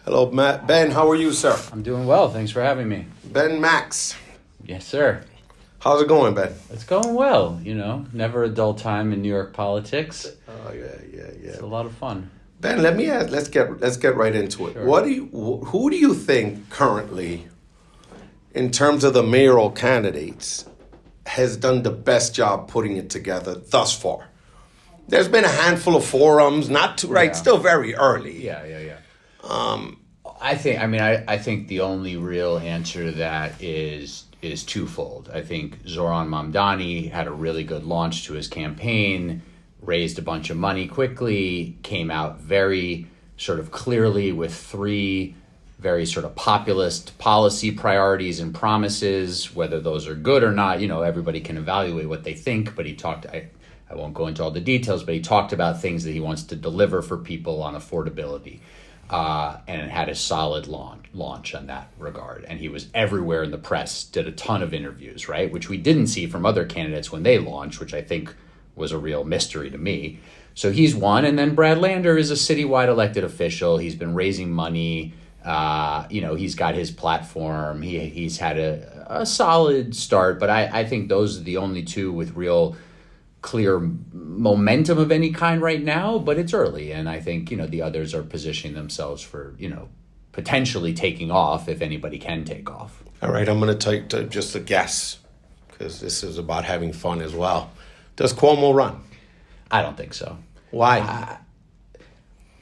Hello, Matt. Ben, how are you, sir? I'm doing well. Thanks for having me. Ben Max. Yes, sir. How's it going, Ben? It's going well, Never a dull time in New York politics. Oh, yeah. It's a lot of fun. Ben, let me ask, let's get right into it. Sure. Who do you think currently, in terms of the mayoral candidates, has done the best job putting it together thus far? There's been a handful of forums, not too right, still very early. Yeah. I think the only real answer to that is twofold. I think Zoran Mamdani had a really good launch to his campaign, raised a bunch of money quickly, came out very sort of clearly with three very sort of populist policy priorities and promises. Whether those are good or not, everybody can evaluate what they think, but he talked, I won't go into all the details, but he talked about things that he wants to deliver for people on affordability. And had a solid launch on that regard. And he was everywhere in the press, did a ton of interviews, right? Which we didn't see from other candidates when they launched, which I think was a real mystery to me. So he's one. And then Brad Lander is a citywide elected official. He's been raising money. He's got his platform. He's had a solid start. But I think those are the only two with real clear momentum of any kind right now, but it's early. And I think, the others are positioning themselves for, potentially taking off if anybody can take off. All right, I'm going to take just a guess because this is about having fun as well. Does Cuomo run? I don't think so. Why?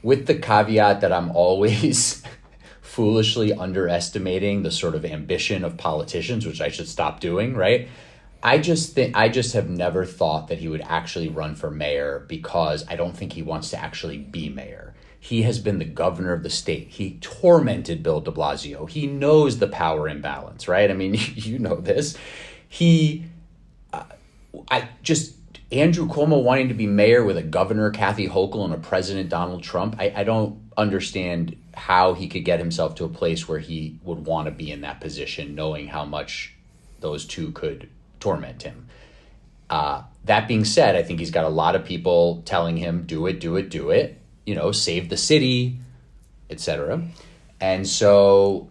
With the caveat that I'm always foolishly underestimating the sort of ambition of politicians, which I should stop doing, right? I just have never thought that he would actually run for mayor because I don't think he wants to actually be mayor. He has been the governor of the state. He tormented Bill de Blasio. He knows the power imbalance, right? I mean, you know this. Andrew Cuomo wanting to be mayor with a governor, Kathy Hochul, and a president, Donald Trump. I don't understand how he could get himself to a place where he would want to be in that position, knowing how much those two could torment him. That being said, I think he's got a lot of people telling him, do it, save the city, etc. And so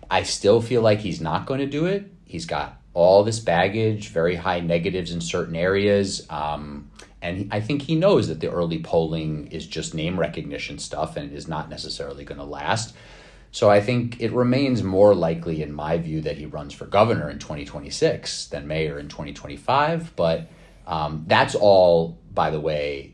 I still feel like he's not going to do it. He's got all this baggage, very high negatives in certain areas. I think he knows that the early polling is just name recognition stuff and is not necessarily going to last. So I think it remains more likely, in my view, that he runs for governor in 2026 than mayor in 2025. But that's all, by the way,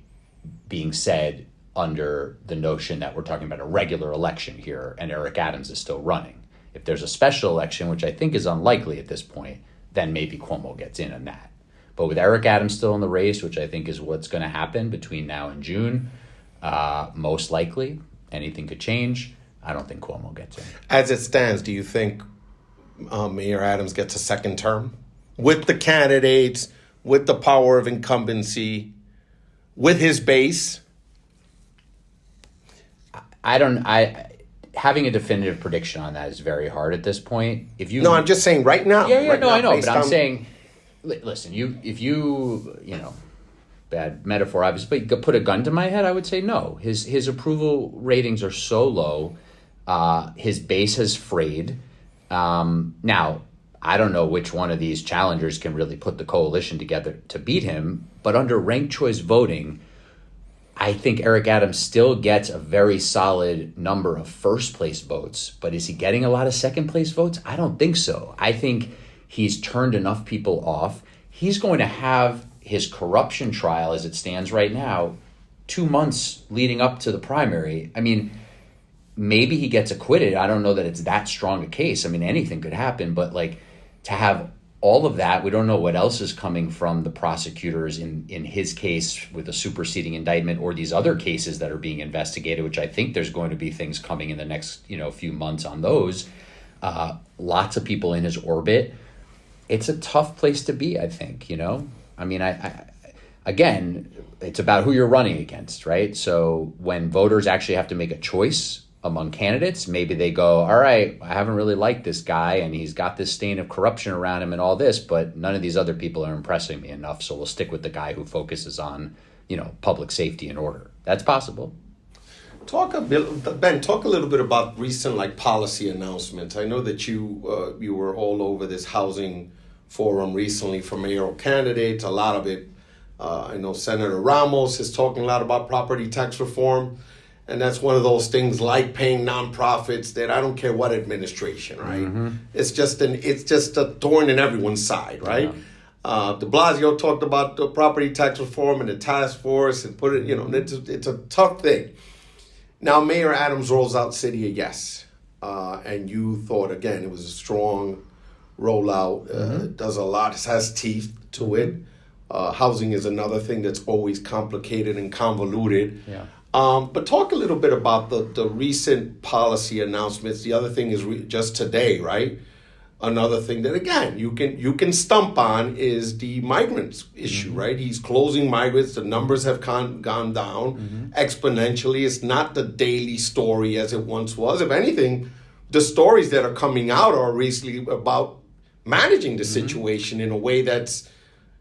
being said under the notion that we're talking about a regular election here and Eric Adams is still running. If there's a special election, which I think is unlikely at this point, then maybe Cuomo gets in on that. But with Eric Adams still in the race, which I think is what's going to happen between now and June, most likely, anything could change. I don't think Cuomo gets in. As it stands, do you think Mayor Adams gets a second term? With the candidates, with the power of incumbency, with his base? Having a definitive prediction on that is very hard at this point. No, I'm just saying right now. Yeah, right now, I know, but I'm saying, listen, bad metaphor, obviously, but put a gun to my head, I would say no. His approval ratings are so low. His base has frayed. Now, I don't know which one of these challengers can really put the coalition together to beat him, but under ranked choice voting, I think Eric Adams still gets a very solid number of first place votes, but is he getting a lot of second place votes? I don't think so. I think he's turned enough people off. He's going to have his corruption trial as it stands right now, 2 months leading up to the primary. I mean, maybe he gets acquitted. I don't know that it's that strong a case. I mean, anything could happen, but to have all of that, we don't know what else is coming from the prosecutors in his case with a superseding indictment or these other cases that are being investigated, which I think there's going to be things coming in the next, few months on those. Lots of people in his orbit. It's a tough place to be, I think, I mean, again, it's about who you're running against, right? So when voters actually have to make a choice among candidates, maybe they go, all right, I haven't really liked this guy and he's got this stain of corruption around him and all this, but none of these other people are impressing me enough. So we'll stick with the guy who focuses on, public safety and order. That's possible. Talk a little bit about recent like policy announcements. I know that you were all over this housing forum recently for mayoral candidates. A lot of it, I know Senator Ramos is talking a lot about property tax reform, and that's one of those things like paying nonprofits that I don't care what administration, right? Mm-hmm. It's just a thorn in everyone's side, right? Yeah. De Blasio talked about the property tax reform and the task force and put it, it's a tough thing. Now, Mayor Adams rolls out City of Yes, and you thought, again, it was a strong rollout, does a lot, it has teeth to it. Housing is another thing that's always complicated and convoluted. Yeah. But talk a little bit about the recent policy announcements. The other thing is just today, right? Another thing that, again, you can stump on is the migrants issue, right? He's closing migrants. The numbers have gone down exponentially. It's not the daily story as it once was. If anything, the stories that are coming out are recently about managing the situation in a way that's,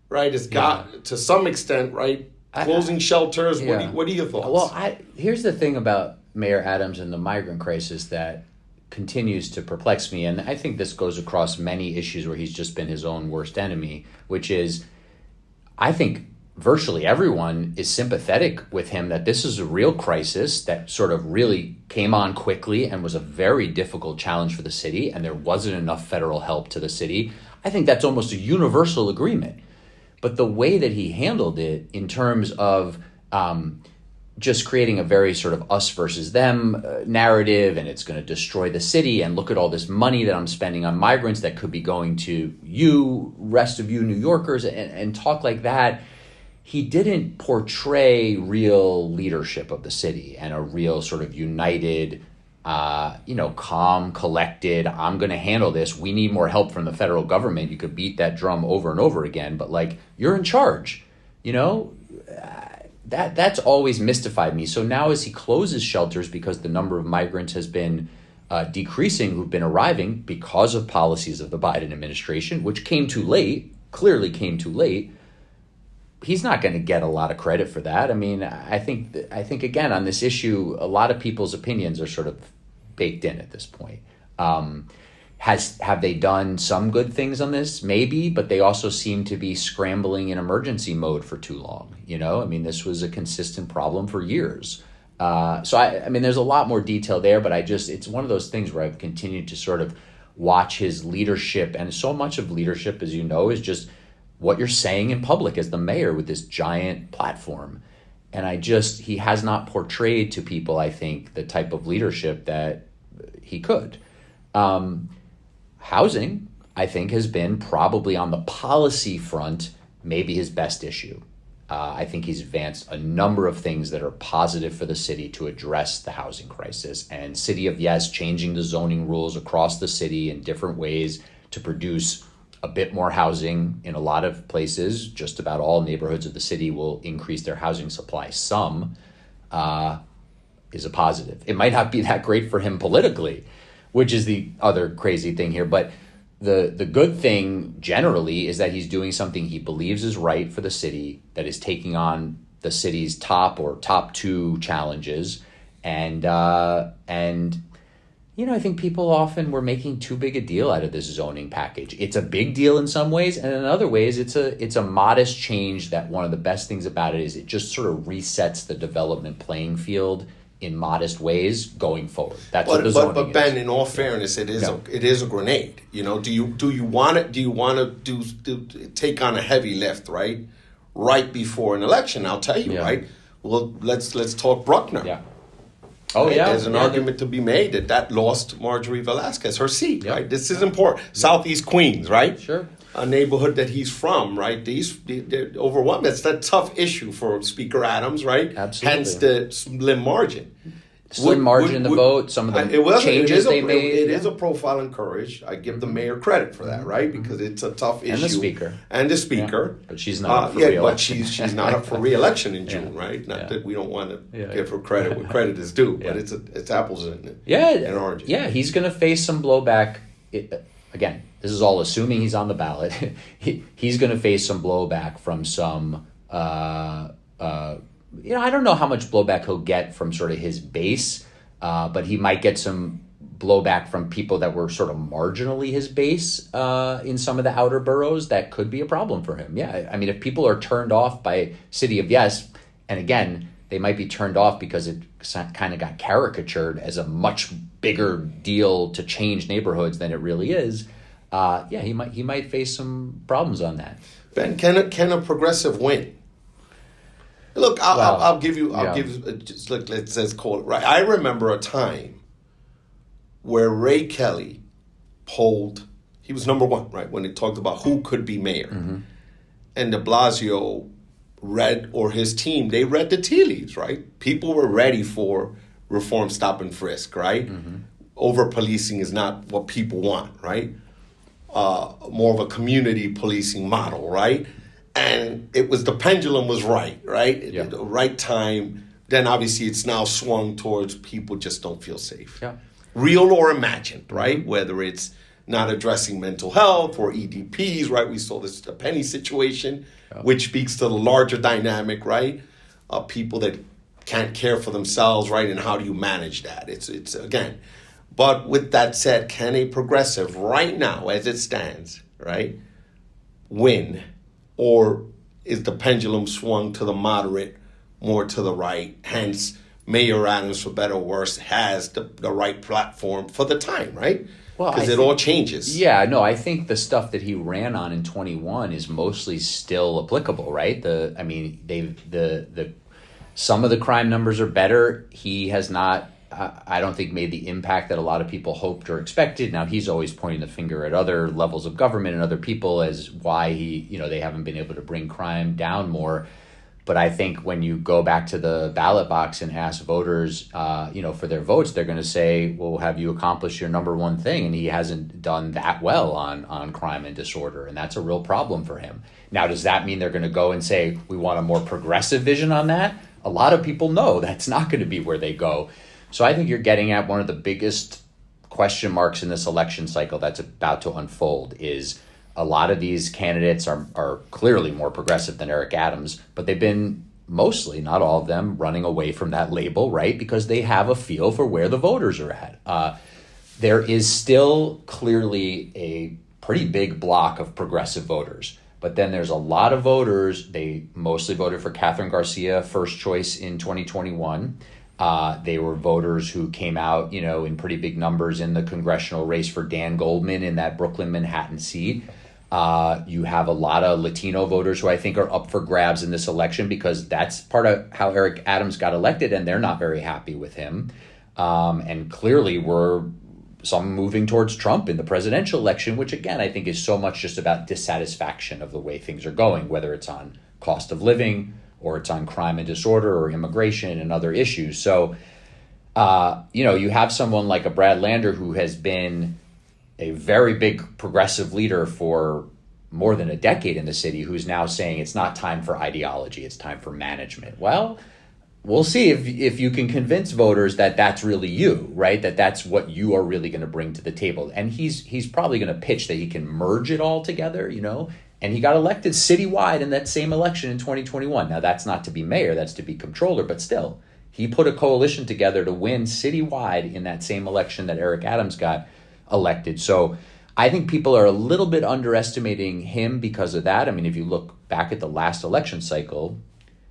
right, it's got, to some extent, right, closing shelters. Yeah. What are your thoughts? Well, here's the thing about Mayor Adams and the migrant crisis that continues to perplex me, and I think this goes across many issues where he's just been his own worst enemy, which is, I think virtually everyone is sympathetic with him that this is a real crisis that sort of really came on quickly and was a very difficult challenge for the city, and there wasn't enough federal help to the city. I think that's almost a universal agreement. But the way that he handled it in terms of just creating a very sort of us versus them narrative, and it's going to destroy the city, and look at all this money that I'm spending on migrants that could be going to you, rest of you New Yorkers, and talk like that. He didn't portray real leadership of the city and a real sort of united, calm, collected, I'm going to handle this. We need more help from the federal government. You could beat that drum over and over again, but like, you're in charge, That's always mystified me. So now as he closes shelters because the number of migrants has been decreasing who've been arriving because of policies of the Biden administration, which clearly came too late, he's not going to get a lot of credit for that. I mean, I think again, on this issue, a lot of people's opinions are sort of baked in at this point. Have they done some good things on this? Maybe, but they also seem to be scrambling in emergency mode for too long. I mean, this was a consistent problem for years. So I mean, there's a lot more detail there, but it's one of those things where I've continued to sort of watch his leadership, and so much of leadership, as you know, is just what you're saying in public as the mayor with this giant platform. And he has not portrayed to people, I think, the type of leadership that he could. Housing, I think, has been probably on the policy front, maybe his best issue. I think he's advanced a number of things that are positive for the city to address the housing crisis. And City of Yes, changing the zoning rules across the city in different ways to produce a bit more housing in a lot of places. Just about all neighborhoods of the city will increase their housing supply. Some is a positive. It might not be that great for him politically, which is the other crazy thing here. But the good thing generally is that he's doing something he believes is right for the city, that is taking on the city's top two challenges. And I think people often were making too big a deal out of this zoning package. It's a big deal in some ways, and in other ways, it's a modest change that one of the best things about it is it just sort of resets the development playing field in modest ways going forward. That's what the zoning but Ben, in all fairness, it is a grenade. Do you want to take on a heavy lift, right before an election? I'll tell you, right. Well, let's talk Bruckner. Yeah. Oh, right? Yeah. There's an argument to be made that lost Marjorie Velasquez her seat, right? This is important. Southeast Queens, right? Sure. A neighborhood that he's from, right? They're overwhelmed. That's that tough issue for Speaker Adams, right? Absolutely. Hence the slim margin. Slim margin in the vote, some of the changes they made. It is a profile in courage. I give the mayor credit for that, right? Because it's a tough issue. And the speaker. Yeah. But she's not up for re-election. But she's not up for re-election in June, right? Not that we don't want to give her credit where credit is due, but it's apples and oranges. Yeah, he's going to face some blowback. Again, this is all assuming he's on the ballot. He's going to face some blowback from some I don't know how much blowback he'll get from sort of his base, but he might get some blowback from people that were sort of marginally his base in some of the outer boroughs. That could be a problem for him. Yeah, I mean, if people are turned off by City of Yes, and again, they might be turned off because it kind of got caricatured as a much bigger deal to change neighborhoods than it really is. He might face some problems on that. Ben, can a progressive win? Look, I'll give you just look. Let's call it right. I remember a time where Ray Kelly polled. He was number one, right, when he talked about who could be mayor, and De Blasio his team, they read the tea leaves, right? People were ready for reform, stop, and frisk, right? Over policing is not what people want, right? More of a community policing model, right? And the pendulum was right? Yeah. At the right time. Then obviously it's now swung towards people just don't feel safe. Yeah. Real or imagined, right? Whether it's not addressing mental health or EDPs, right? We saw the Penny situation, which speaks to the larger dynamic, right? People that can't care for themselves, right? And how do you manage that? It's again. But with that said, can a progressive right now, as it stands, right, win? Or is the pendulum swung to the moderate, more to the right? Hence, Mayor Adams, for better or worse, has the right platform for the time, right? Because it all changes. Yeah, no, I think the stuff that he ran on in 21 is mostly still applicable, right? Some of the crime numbers are better. He has not, I don't think, made the impact that a lot of people hoped or expected. Now, he's always pointing the finger at other levels of government and other people as why they haven't been able to bring crime down more. But I think when you go back to the ballot box and ask voters, for their votes, they're going to say, well, have you accomplished your number one thing? And he hasn't done that well on crime and disorder. And that's a real problem for him. Now, does that mean they're going to go and say, we want a more progressive vision on that? A lot of people know that's not going to be where they go. So I think you're getting at one of the biggest question marks in this election cycle that's about to unfold is a lot of these candidates are clearly more progressive than Eric Adams, but they've been mostly, not all of them, running away from that label, right? Because they have a feel for where the voters are at. There is still clearly a pretty big block of progressive voters, but then there's a lot of voters. They mostly voted for Catherine Garcia, first choice in 2021. They were voters who came out, in pretty big numbers in the congressional race for Dan Goldman in that Brooklyn, Manhattan seat. You have a lot of Latino voters who I think are up for grabs in this election because that's part of how Eric Adams got elected, and they're not very happy with him. And clearly were some moving towards Trump in the presidential election, which again, I think is so much just about dissatisfaction of the way things are going, whether it's on cost of living or it's on crime and disorder or immigration and other issues. So, you have someone like a Brad Lander who has been a very big progressive leader for more than a decade in the city, who's now saying it's not time for ideology, it's time for management. Well, we'll see if you can convince voters that that's really you, right? That's what you are really going to bring to the table. And he's probably going to pitch that he can merge it all together, and he got elected citywide in that same election in 2021. Now, that's not to be mayor, that's to be comptroller, but still, he put a coalition together to win citywide in that same election that Eric Adams got elected. So I think people are a little bit underestimating him because of that. I mean, if you look back at the last election cycle,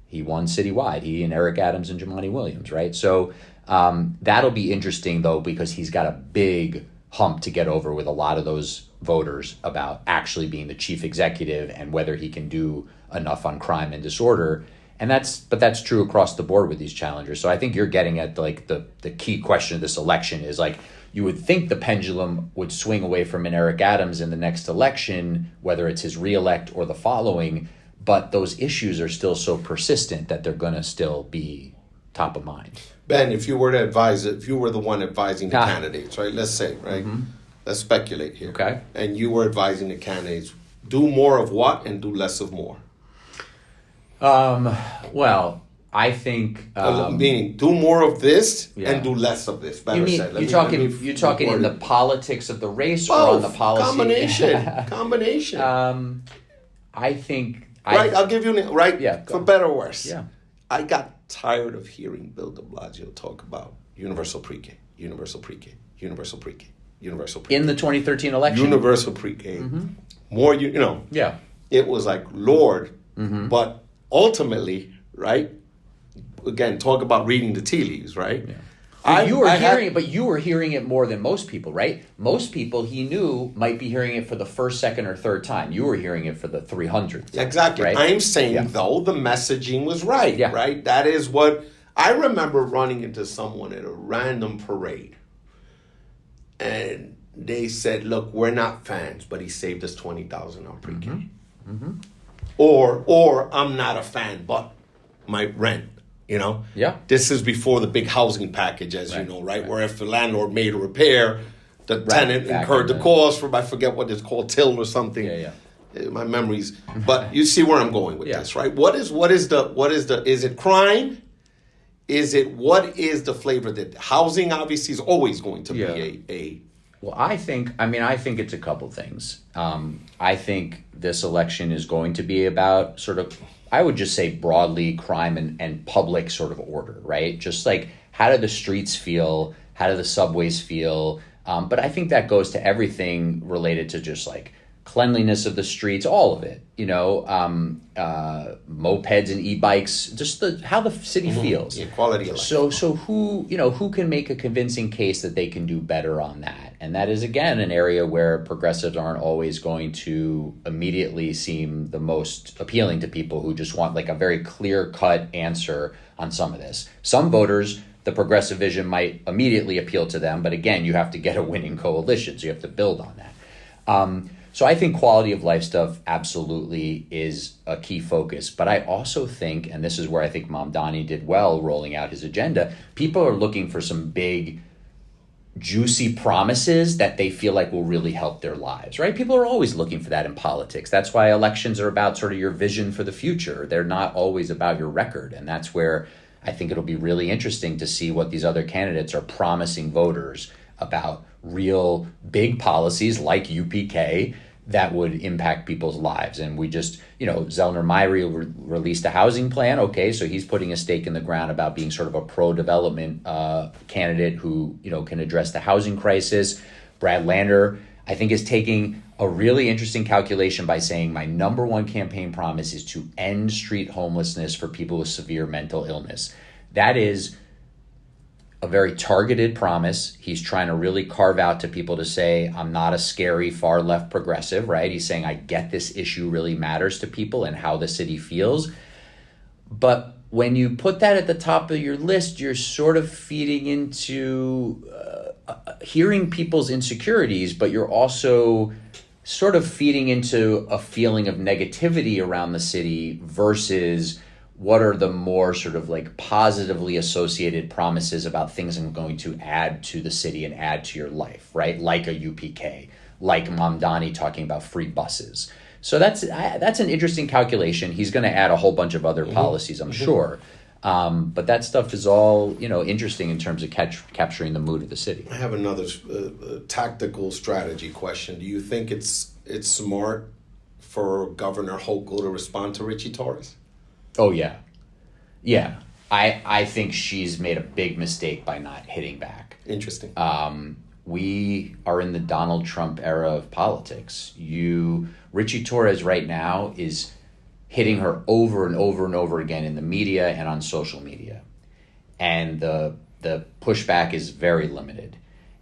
he won citywide. He and Eric Adams and Jumaane Williams, right? So that'll be interesting, though, because he's got a big hump to get over with a lot of those voters about actually being the chief executive and whether he can do enough on crime and disorder. And that's true across the board with these challengers. So I think you're getting at the key question of this election is you would think the pendulum would swing away from an Eric Adams in the next election, whether it's his reelect or the following, but those issues are still so persistent that they're going to still be top of mind. Ben, if you were the one advising the candidates, right? Let's say, right? Mm-hmm. Let's speculate here. Okay. And you were advising the candidates, do more of what and do less of more? Well, I think meaning do more of this and do less of this. Better said. You're talking in the politics of the race or on the policy combination. I think I'll give you for better or worse. Yeah. I got tired of hearing Bill de Blasio talk about universal pre-K, universal pre-K, universal pre-K, universal pre-K. In the 2013 election? Universal pre-K. More, Yeah. It was like, Lord, but ultimately, right? Again, talk about reading the tea leaves, right? Yeah. But you were hearing it more than most people, right? Most people he knew might be hearing it for the first, second, or third time. You were hearing it for the 300th time. Exactly. Right? I'm saying, though, the messaging was right, right? That is what I remember running into someone at a random parade. And they said, look, we're not fans, but he saved us $20,000 on pre-K. Or I'm not a fan, but my rent. Yeah. This is before the big housing package, as you know, right? Where if the landlord made a repair, the tenant incurred the cost for, I forget what it's called, till or something. Yeah. My memories, but you see where I'm going with this, right? What is it crime? What is the flavor that housing obviously is always going to be a Well, I think it's a couple things. I think this election is going to be about sort of, I would just say broadly, crime and public sort of order, right? Just like, how do the streets feel? How do the subways feel? But I think that goes to everything related to just like cleanliness of the streets, all of it, mopeds and e-bikes, just how the city feels. Yeah, quality of life. So who can make a convincing case that they can do better on that? And that is, again, an area where progressives aren't always going to immediately seem the most appealing to people who just want like a very clear-cut answer on some of this. Some voters, the progressive vision might immediately appeal to them, but again, you have to get a winning coalition, so you have to build on that. So I think quality of life stuff absolutely is a key focus. But I also think, and this is where I think Mamdani did well rolling out his agenda, people are looking for some big, juicy promises that they feel like will really help their lives, right? People are always looking for that in politics. That's why elections are about sort of your vision for the future. They're not always about your record. And that's where I think it'll be really interesting to see what these other candidates are promising voters about real big policies like UPK that would impact people's lives. And we just, Zellner Myrie released a housing plan. Okay, so he's putting a stake in the ground about being sort of a pro-development candidate who, can address the housing crisis. Brad Lander, I think, is taking a really interesting calculation by saying my number one campaign promise is to end street homelessness for people with severe mental illness. That is a very targeted promise. He's trying to really carve out to people to say, I'm not a scary far left progressive, right? He's saying, I get this issue really matters to people and how the city feels. But when you put that at the top of your list, you're sort of feeding into hearing people's insecurities, but you're also sort of feeding into a feeling of negativity around the city versus what are the more sort of like positively associated promises about things I'm going to add to the city and add to your life, right? Like a UPK, like Mamdani talking about free buses. So that's an interesting calculation. He's going to add a whole bunch of other policies, I'm sure. But that stuff is all, interesting in terms of capturing the mood of the city. I have another tactical strategy question. Do you think it's smart for Governor Hochul to respond to Richie Torres? Oh, yeah. Yeah. I think she's made a big mistake by not hitting back. Interesting. We are in the Donald Trump era of politics. Richie Torres right now is hitting her over and over and over again in the media and on social media. And the pushback is very limited.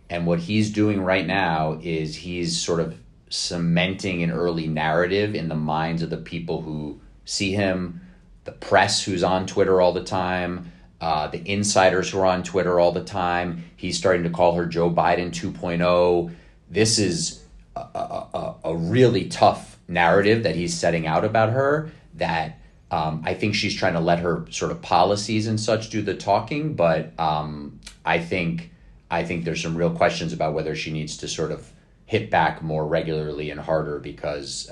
And what he's doing right now is he's sort of cementing an early narrative in the minds of the people who see him, the press who's on Twitter all the time, the insiders who are on Twitter all the time. He's starting to call her Joe Biden 2.0. This is a really tough narrative that he's setting out about her that I think she's trying to let her sort of policies and such do the talking. But I think there's some real questions about whether she needs to sort of hit back more regularly and harder because,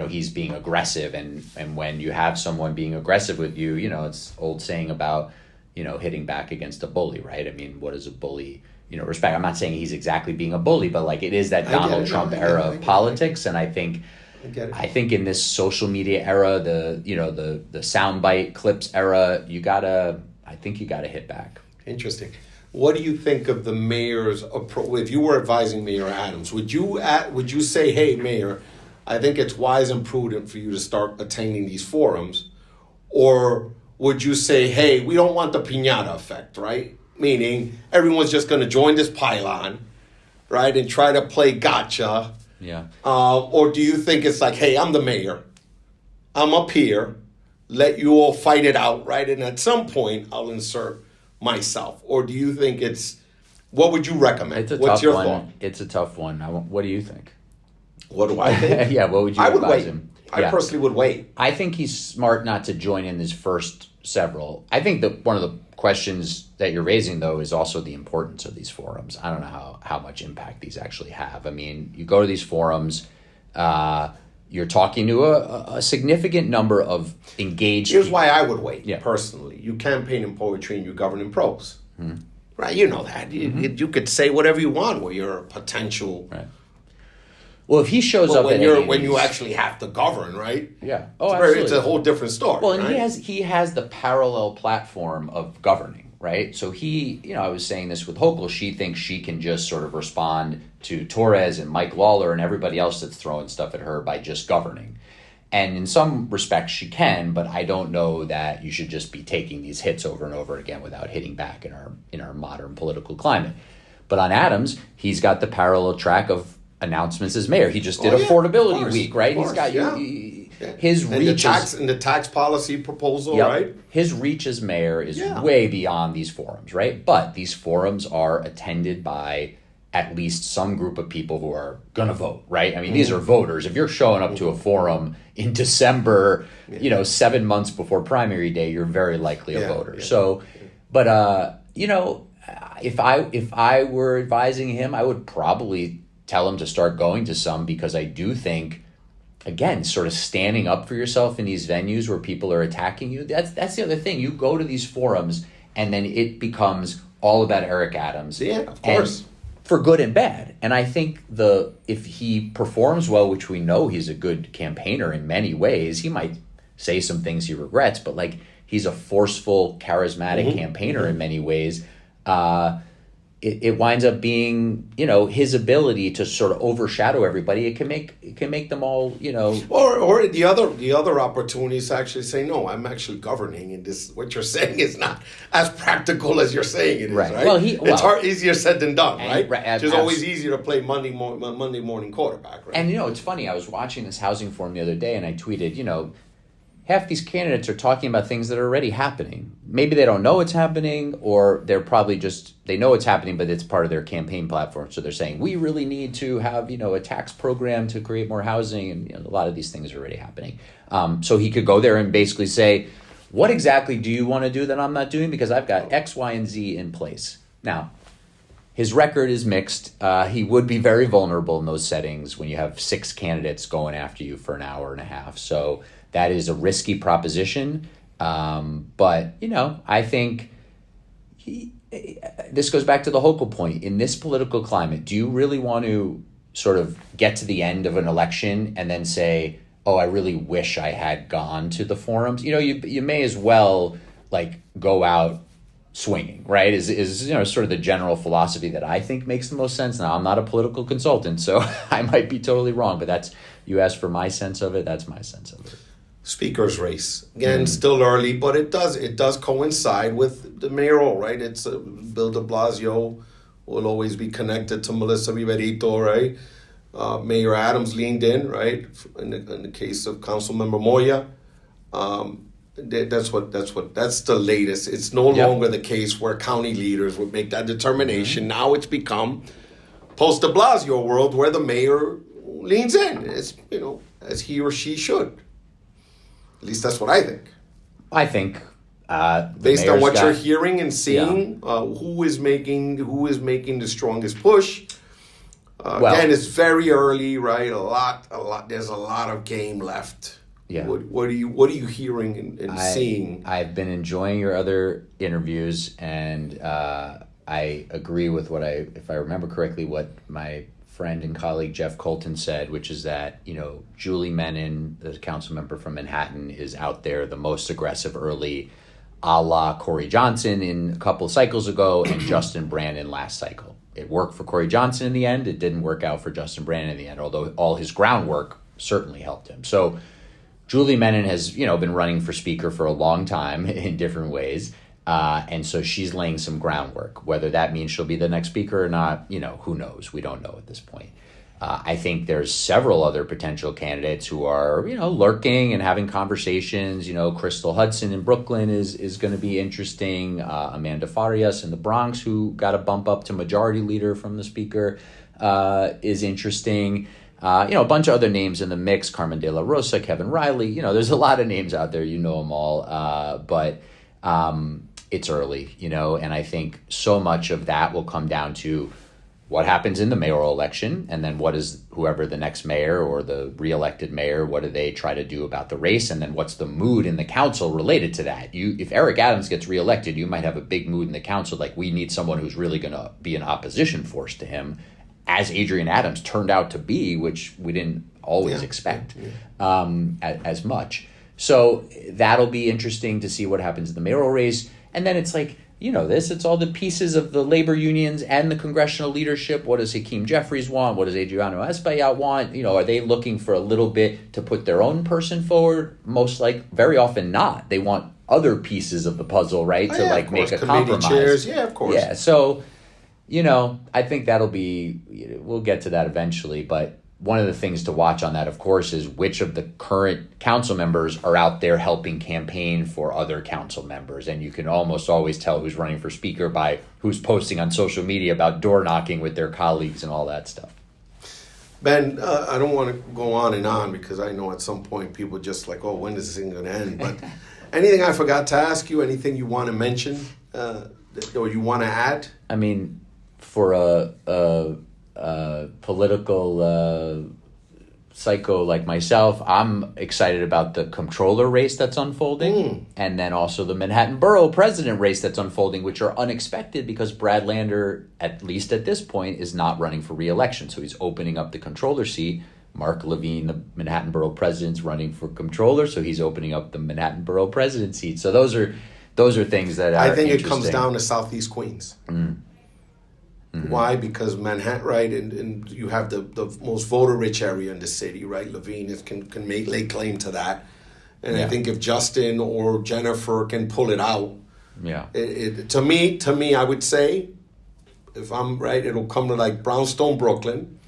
he's being aggressive. And when you have someone being aggressive with you, it's old saying about, hitting back against a bully, right? I mean, what is a bully, respect? I'm not saying he's exactly being a bully, but like it is that Donald Trump era of politics. And I think in this social media era, the soundbite clips era, you gotta I think you got to hit back. Interesting. What do you think of the mayor's approach? If you were advising Mayor Adams, would you say, hey, Mayor, I think it's wise and prudent for you to start attending these forums? Or would you say, hey, we don't want the piñata effect, right? Meaning everyone's just going to join this pylon, right, and try to play gotcha. Yeah. Or do you think it's like, hey, I'm the mayor. I'm up here. Let you all fight it out, right? And at some point, I'll insert myself. Or do you think what would you recommend? What's your thought? It's a tough one. What do you think? What do I think? Yeah, what would you advise him? I personally would wait. I think he's smart not to join in his first several. I think that one of the questions that you're raising, though, is also the importance of these forums. I don't know how much impact these actually have. I mean, you go to these forums, you're talking to a significant number of engaged Here's people. why I would wait, personally. You campaign in poetry and you govern in prose. Mm-hmm. Right? You know that. You could say whatever you want where you're a potential... Right. Well, if he shows up when you actually have to govern, right? Yeah. It's a whole different story. Well, and he has the parallel platform of governing, right? So I was saying this with Hochul, she thinks she can just sort of respond to Torres and Mike Lawler and everybody else that's throwing stuff at her by just governing. And in some respects she can, but I don't know that you should just be taking these hits over and over again without hitting back in our modern political climate. But on Adams, he's got the parallel track of announcements as mayor. He just did affordability week, right? He's got his reach and the tax policy proposal, right? His reach as mayor is way beyond these forums, right? But these forums are attended by at least some group of people who are going to vote, right? I mean, these are voters. If you're showing up to a forum in December, 7 months before primary day, you're very likely a voter. Yeah. So, but if I were advising him, I would probably tell him to start going to some, because I do think, again, sort of standing up for yourself in these venues where people are attacking you, that's the other thing. You go to these forums and then it becomes all about Eric Adams. Yeah, of course. For good and bad. And I think if he performs well, which we know he's a good campaigner in many ways, he might say some things he regrets, but he's a forceful, charismatic campaigner in many ways. It winds up being, his ability to sort of overshadow everybody. It can make them all, Or the other opportunity is to actually say, no, I'm actually governing, and this what you're saying is not as practical as you're saying it is, right? Well, it's easier said than done, right? It's just always easier to play Monday morning quarterback, right? And it's funny. I was watching this housing forum the other day, and I tweeted, half these candidates are talking about things that are already happening. Maybe they don't know it's happening, or they're probably they know it's happening, but it's part of their campaign platform. So they're saying, we really need to have, a tax program to create more housing. And a lot of these things are already happening. So he could go there and basically say, what exactly do you want to do that I'm not doing? Because I've got X, Y, and Z in place. Now, his record is mixed. He would be very vulnerable in those settings when you have 6 candidates going after you for an hour and a half. So that is a risky proposition. But, I think this goes back to the Hochul point. In this political climate, do you really want to sort of get to the end of an election and then say, oh, I really wish I had gone to the forums? You may as well go out swinging, right? Is sort of the general philosophy that I think makes the most sense. Now, I'm not a political consultant, so I might be totally wrong, but you asked for my sense of it. That's my sense of it. Speaker's race. Again, still early, but it does coincide with the mayoral, right? It's Bill de Blasio will always be connected to Melissa Viverito, right? Mayor Adams leaned in, right? In the case of Councilmember Moya. That's the latest. It's no longer the case where county leaders would make that determination. Now it's become post de Blasio world where the mayor leans in, as he or she should. At least that's what I think. I think based on what you're hearing and seeing, who is making the strongest push. Again, it's very early, right? A lot. There's a lot of game left. Yeah. What are you hearing and seeing? I've been enjoying your other interviews, and I agree with if I remember correctly, what my friend and colleague Jeff Colton said, which is that, Julie Menin, the council member from Manhattan, is out there the most aggressive early. a la Corey Johnson in a couple of cycles ago and Justin Brannan last cycle. It worked for Corey Johnson in the end. It didn't work out for Justin Brannan in the end, although all his groundwork certainly helped him. So Julie Menon has, been running for speaker for a long time in different ways. And so she's laying some groundwork. Whether that means she'll be the next speaker or not, who knows? We don't know at this point. I think there's several other potential candidates who are, lurking and having conversations. Crystal Hudson in Brooklyn is going to be interesting. Amanda Farias in the Bronx, who got a bump up to majority leader from the speaker, is interesting. A bunch of other names in the mix, Carmen de la Rosa, Kevin Riley. There's a lot of names out there. You know them all. But it's early, and I think so much of that will come down to what happens in the mayoral election, and then what is whoever the next mayor or the reelected mayor, what do they try to do about the race, and then what's the mood in the council related to that? If Eric Adams gets reelected, you might have a big mood in the council, like we need someone who's really going to be an opposition force to him, as Adrian Adams turned out to be, which we didn't always expect as much. So that'll be interesting to see what happens in the mayoral race. And then it's like, it's all the pieces of the labor unions and the congressional leadership. What does Hakeem Jeffries want? What does Adriano Espaillat want? Are they looking for a little bit to put their own person forward? Very often not. They want other pieces of the puzzle, right? To make a compromise. Chairs. Yeah, of course. Yeah, so, I think that'll be, we'll get to that eventually, but one of the things to watch on that, of course, is which of the current council members are out there helping campaign for other council members. And you can almost always tell who's running for speaker by who's posting on social media about door knocking with their colleagues and all that stuff. Ben, I don't want to go on and on because I know at some point people just like, when is this thing going to end? But anything I forgot to ask you, anything you want to mention or you want to add? I mean, for a political psycho like myself, I'm excited about the comptroller race that's unfolding, and then also the Manhattan Borough president race that's unfolding, which are unexpected because Brad Lander, at least at this point, is not running for re-election. So he's opening up the comptroller seat. Mark Levine, the Manhattan Borough president's running for comptroller, so he's opening up the Manhattan Borough president seat. So those are things that I think it comes down to Southeast Queens. Mm-hmm. Why? Because Manhattan, right, and you have the most voter-rich area in the city, right? Levine can lay claim to that. And I think if Justin or Jennifer can pull it out, to me, I would say, if I'm right, it'll come to like Brownstone, Brooklyn,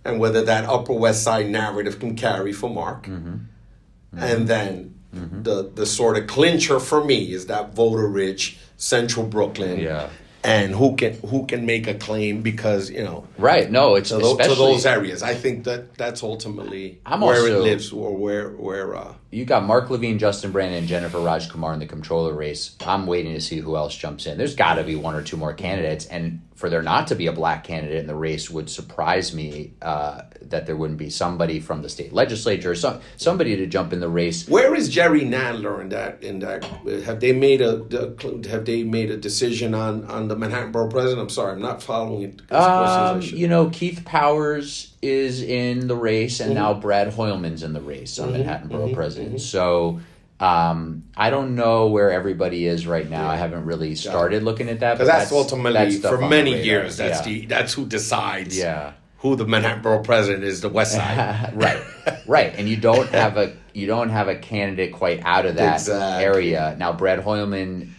and whether that Upper West Side narrative can carry for Mark. Mm-hmm. Mm-hmm. And then the sort of clincher for me is that voter-rich Central Brooklyn. Yeah. And who can make a claim because right? No, it's to those areas. I think that's ultimately where it lives, or where you got Mark Levine, Justin Brannan, and Jennifer Rajkumar in the comptroller race. I'm waiting to see who else jumps in. There's got to be one or two more candidates, and for there not to be a black candidate in the race would surprise me. That there wouldn't be somebody from the state legislature, somebody to jump in the race. Where is Jerry Nadler in that? Have they made a decision on the Manhattan Borough president? I'm sorry, I'm not following it. Keith Powers is in the race, and now Brad Hoylman's in the race on Manhattan Borough president. So I don't know where everybody is right now. I haven't really started looking at that. Because that's ultimately, for many years, that's who decides. Yeah. Who the Manhattan Borough president is, the West Side. right, and you don't have a candidate quite out of that area. Now, Brad Hoylman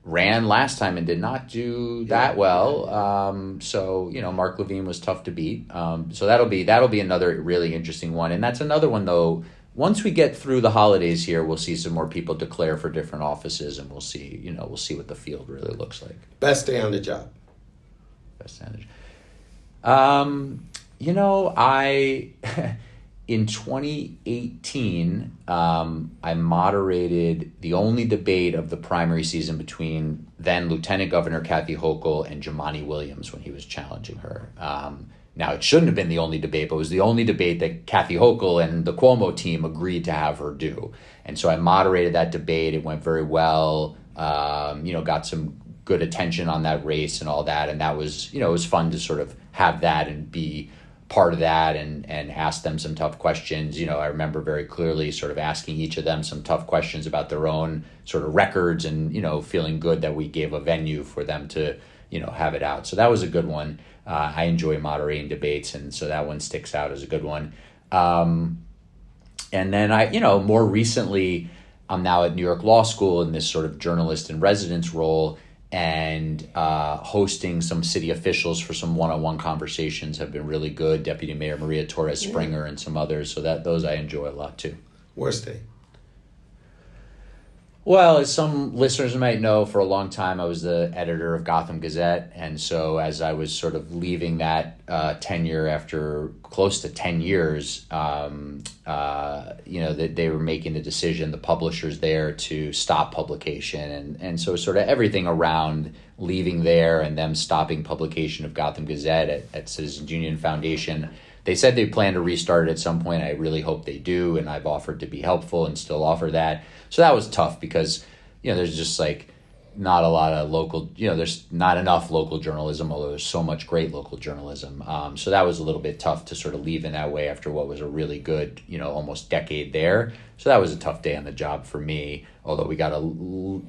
ran last time and did not do that well. So Mark Levine was tough to beat. So that'll be another really interesting one, and that's another one though. Once we get through the holidays here, we'll see some more people declare for different offices, and we'll see what the field really looks like. Best day on the job. I in 2018, I moderated the only debate of the primary season between then Lieutenant Governor Kathy Hochul and Jumaane Williams when he was challenging her. Now, it shouldn't have been the only debate, but it was the only debate that Kathy Hochul and the Cuomo team agreed to have her do. And so I moderated that debate. It went very well, got some good attention on that race and all that. And that was, it was fun to sort of have that and be part of that and asked them some tough questions. I remember very clearly sort of asking each of them some tough questions about their own sort of records and, feeling good that we gave a venue for them to, have it out. So that was a good one. I enjoy moderating debates, and so that one sticks out as a good one. And then more recently, I'm now at New York Law School in this sort of journalist in residence role, and hosting some city officials for some one-on-one conversations have been really good. Deputy Mayor Maria Torres Springer and some others. So those I enjoy a lot too. Worst day? Well, as some listeners might know, for a long time I was the editor of Gotham Gazette, and so as I was sort of leaving that tenure after close to 10 years, that they were making the decision, the publishers there, to stop publication, and so sort of everything around leaving there and them stopping publication of Gotham Gazette at Citizens Union Foundation. They said they plan to restart it at some point. I really hope they do, and I've offered to be helpful and still offer that. So that was tough because, there's just not a lot of local, there's not enough local journalism, although there's so much great local journalism. So that was a little bit tough to sort of leave in that way after what was a really good, almost decade there. So that was a tough day on the job for me, although we got a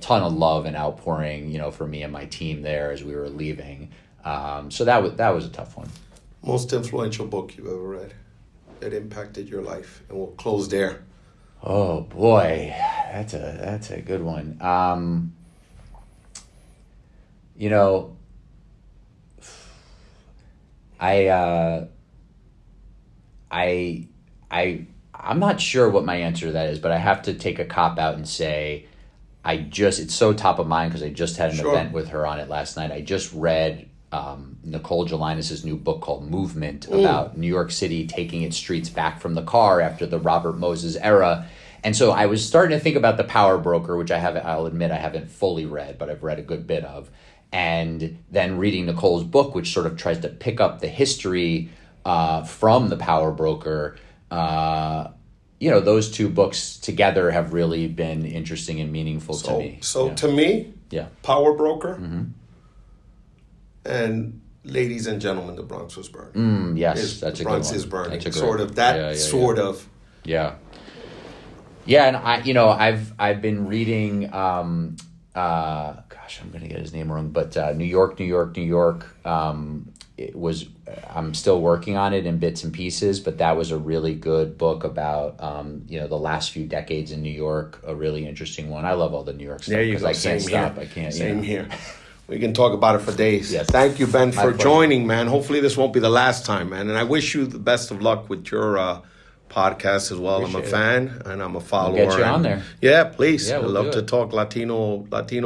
ton of love and outpouring, for me and my team there as we were leaving. So that was a tough one. Most influential book you ever read that impacted your life? And we'll close there. Oh boy, that's a good one. I'm not sure what my answer to that is, but I have to take a cop out and say it's so top of mind because I just had an event with her on it last night. I just read Nicole Gelinas' new book called Movement about New York City taking its streets back from the car after the Robert Moses era. And so I was starting to think about The Power Broker, which I'll admit I haven't fully read, but I've read a good bit of. And then reading Nicole's book, which sort of tries to pick up the history from The Power Broker. Those two books together have really been interesting and meaningful to me. So to me, Power Broker, and Ladies and Gentlemen, the Bronx was burned. Yes, that's a good one. The Bronx is burning. That's a sort of that sort of. Yeah. Yeah, and I've been reading. I'm gonna get his name wrong, but New York. I'm still working on it in bits and pieces, but that was a really good book about the last few decades in New York. A really interesting one. I love all the New York stuff. There you go. I can't stop. Here. I can't. Same here. We can talk about it for days. Yes. Thank you, Ben, for joining, man. Hopefully this won't be the last time, man. And I wish you the best of luck with your podcast as well. I'm a fan and I'm a follower. We'll get you on there. Yeah, please. Yeah, I'd love to talk Latino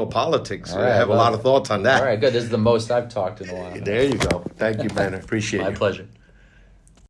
politics. All right, I have a lot of thoughts on that. All right, good. This is the most I've talked in a while. There you go. Thank you, man. I appreciate it. My pleasure.